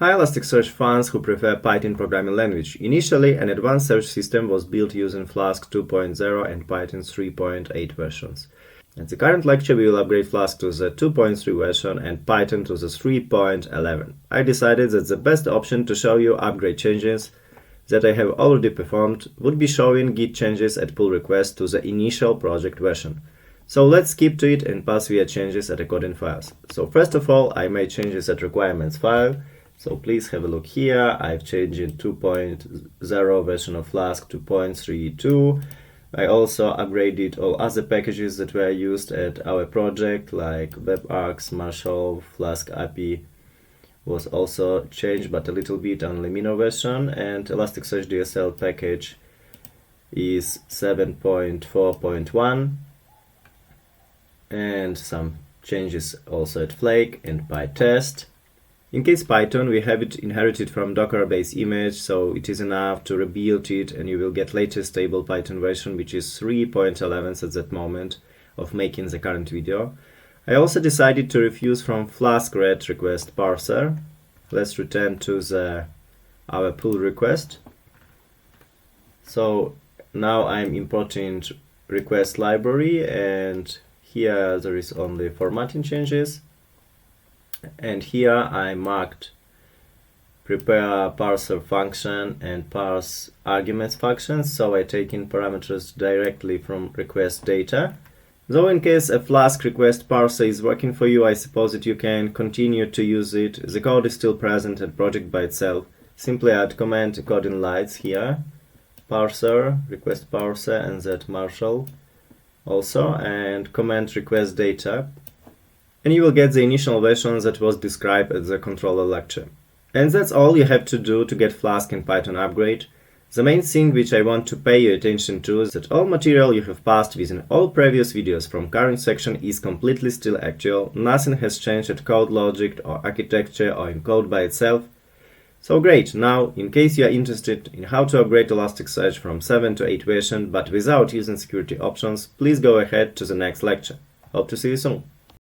Hi Elasticsearch fans who prefer Python programming language. Initially, an advanced search system was built using Flask 2.0 and Python 3.8 versions. In the current lecture, we will upgrade Flask to the 2.3 version and Python to the 3.11. I decided that the best option to show you upgrade changes that I have already performed would be showing Git changes at pull request to the initial project version. So let's skip to it and pass via changes at coding files. So first of all, I made changes at requirements file. So please have a look here. I've changed in 2.0 version of Flask to 0.32. I also upgraded all other packages that were used at our project, like WebArcs, Marshall, Flask API was also changed, but a little bit on the minor version. And Elasticsearch DSL package is 7.4.1. And some changes also at Flake and PyTest. In case Python, we have it inherited from Docker-based image, so it is enough to rebuild it and you will get latest stable Python version, which is 3.11 at that moment of making the current video. I also decided to refuse from Flask read request parser. Let's return to our pull request. So now I'm importing request library, and here there is only formatting changes. And here I marked prepare parser function and parse arguments functions, so I take in parameters directly from request data. Though in case a Flask request parser is working for you, I suppose that you can continue to use it. The code is still present at project by itself. Simply add comment coding lines here, parser, request parser, and that Marshall also, and comment request data. And you will get the initial version that was described at the controller lecture. And that's all you have to do to get Flask and Python upgrade. The main thing which I want to pay your attention to is that all material you have passed within all previous videos from current section is completely still actual. Nothing has changed at code logic or architecture or in code by itself. So great, now in case you are interested in how to upgrade Elasticsearch from 7 to 8 version but without using security options, please go ahead to the next lecture. Hope to see you soon.